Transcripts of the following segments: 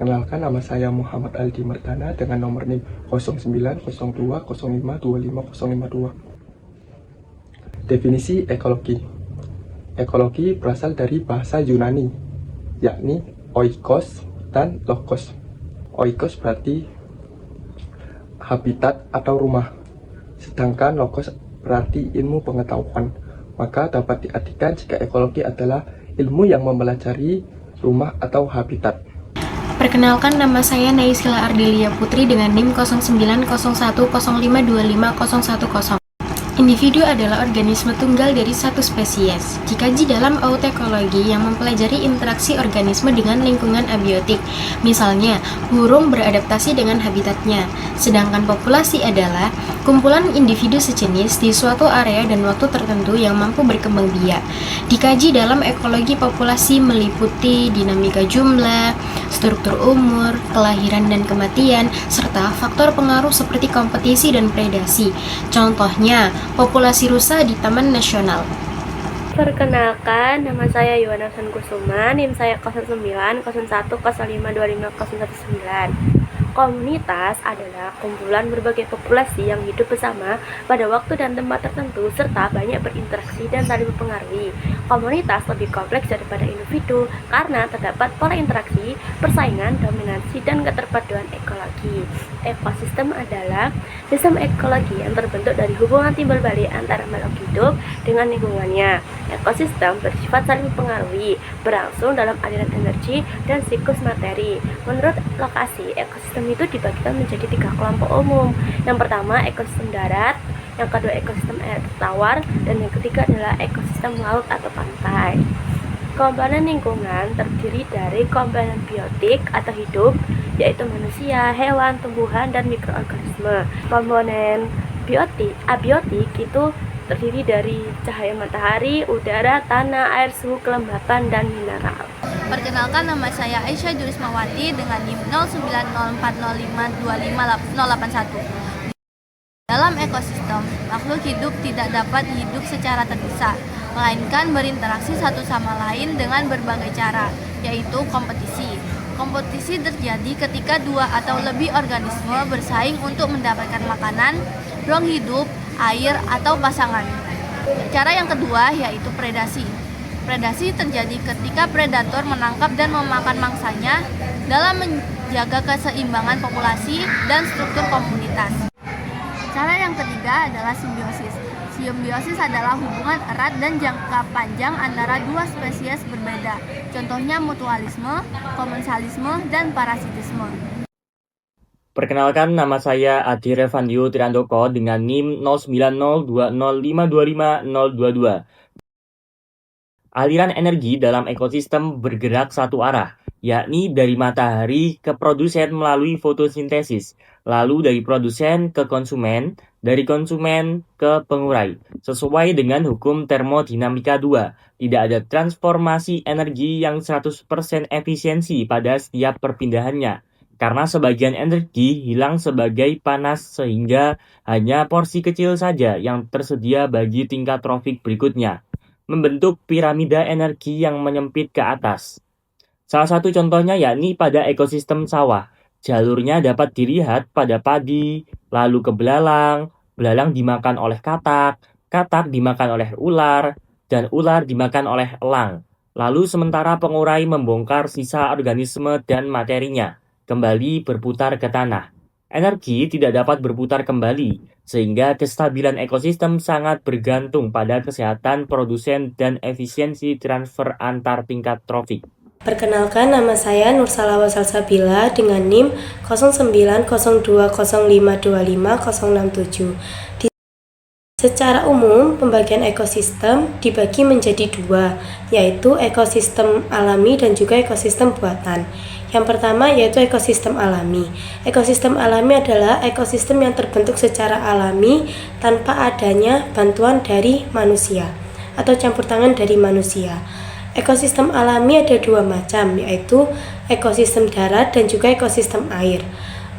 Perkenalkan, nama saya Muhammad Aldi Mardana dengan nomor NIM 090205250552. Definisi ekologi. Ekologi berasal dari bahasa Yunani, yakni oikos dan logos. Oikos berarti habitat atau rumah, sedangkan logos berarti ilmu pengetahuan. Maka dapat diartikan jika ekologi adalah ilmu yang mempelajari rumah atau habitat. Perkenalkan, nama saya Naysila Ardelia Putri dengan NIM 090105250010. Individu adalah organisme tunggal dari satu spesies. Dikaji dalam autekologi yang mempelajari interaksi organisme dengan lingkungan abiotik. Misalnya, burung beradaptasi dengan habitatnya, sedangkan populasi adalah kumpulan individu sejenis di suatu area dan waktu tertentu yang mampu berkembang biak. Dikaji dalam ekologi populasi meliputi dinamika jumlah, struktur umur, kelahiran dan kematian, serta faktor pengaruh seperti kompetisi dan predasi. Contohnya, populasi rusa di Taman Nasional. Perkenalkan, nama saya Yuwana Kusuma, NIM saya 090105250119. Komunitas adalah kumpulan berbagai populasi yang hidup bersama pada waktu dan tempat tertentu serta banyak berinteraksi dan saling mempengaruhi. Komunitas lebih kompleks daripada individu karena terdapat pola interaksi, persaingan, dominasi, dan keterpaduan ekologi. Ekosistem adalah sistem ekologi yang terbentuk dari hubungan timbal balik antara makhluk hidup dengan lingkungannya. Ekosistem bersifat saling mempengaruhi, berlangsung dalam aliran energi dan siklus materi. Menurut lokasi, ekosistem itu dibagikan menjadi 3 kelompok umum. Yang pertama, ekosistem darat, yang kedua ekosistem air tawar, dan yang ketiga adalah ekosistem laut atau pantai. Komponen lingkungan terdiri dari komponen biotik atau hidup, yaitu manusia, hewan, tumbuhan, dan mikroorganisme. Komponen abiotik itu terdiri dari cahaya matahari, udara, tanah, air, suhu, kelembapan, dan mineral. Perkenalkan, nama saya Aisyah Jurismawati dengan NIM 090405250081. Dalam ekosistem, makhluk hidup tidak dapat hidup secara terpisah, melainkan berinteraksi satu sama lain dengan berbagai cara, yaitu kompetisi. Kompetisi terjadi ketika 2 atau lebih organisme bersaing untuk mendapatkan makanan, ruang hidup, air, atau pasangan. Cara yang kedua yaitu predasi. Predasi terjadi ketika predator menangkap dan memakan mangsanya dalam menjaga keseimbangan populasi dan struktur komunitas. Cara yang ketiga adalah simbiosis. Simbiosis adalah hubungan erat dan jangka panjang antara 2 spesies berbeda. Contohnya mutualisme, komensalisme, dan parasitisme. Perkenalkan, nama saya Adi Revandio Triandoko dengan NIM 090205250022. Aliran energi dalam ekosistem bergerak satu arah, yakni dari matahari ke produsen melalui fotosintesis, lalu dari produsen ke konsumen, dari konsumen ke pengurai. Sesuai dengan hukum termodinamika 2, tidak ada transformasi energi yang 100% efisiensi pada setiap perpindahannya, karena sebagian energi hilang sebagai panas sehingga hanya porsi kecil saja yang tersedia bagi tingkat trofik berikutnya, membentuk piramida energi yang menyempit ke atas. Salah satu contohnya yakni pada ekosistem sawah. Jalurnya dapat dilihat pada padi, lalu ke belalang, belalang dimakan oleh katak, katak dimakan oleh ular, dan ular dimakan oleh elang. Lalu sementara pengurai membongkar sisa organisme dan materinya, kembali berputar ke tanah. Energi tidak dapat berputar kembali, sehingga kestabilan ekosistem sangat bergantung pada kesehatan produsen dan efisiensi transfer antar tingkat trofik. Perkenalkan, nama saya Nursalawah Salsabila dengan NIM 090205250067. Secara umum, pembagian ekosistem dibagi menjadi 2, yaitu ekosistem alami dan juga ekosistem buatan. Yang pertama yaitu ekosistem alami. Ekosistem alami adalah ekosistem yang terbentuk secara alami tanpa adanya bantuan dari manusia atau campur tangan dari manusia. Ekosistem alami ada 2 macam, yaitu ekosistem darat dan juga ekosistem air.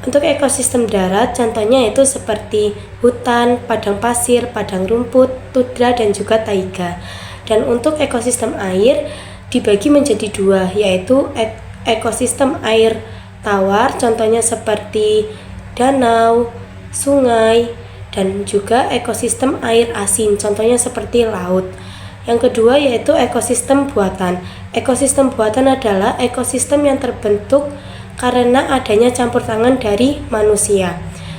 Untuk ekosistem darat, contohnya itu seperti hutan, padang pasir, padang rumput, tundra, dan juga taiga. Dan untuk ekosistem air dibagi menjadi 2, yaitu ekosistem air tawar, contohnya seperti danau, sungai, dan juga ekosistem air asin, contohnya seperti laut. Yang kedua yaitu ekosistem buatan. Ekosistem buatan adalah ekosistem yang terbentuk karena adanya campur tangan dari manusia.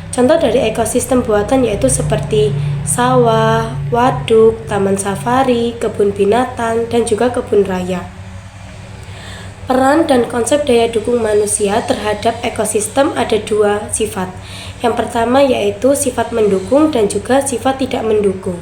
Contoh dari ekosistem buatan yaitu seperti sawah, waduk, taman safari, kebun binatang, dan juga kebun raya. Peran dan konsep daya dukung manusia terhadap ekosistem ada dua sifat. Yang pertama yaitu sifat mendukung dan juga sifat tidak mendukung.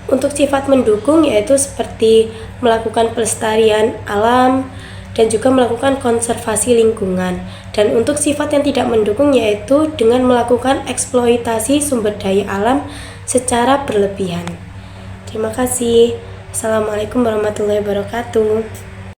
Untuk sifat mendukung yaitu seperti melakukan pelestarian alam dan juga melakukan konservasi lingkungan. Dan untuk sifat yang tidak mendukung yaitu dengan melakukan eksploitasi sumber daya alam secara berlebihan. Terima kasih. Assalamualaikum warahmatullahi wabarakatuh.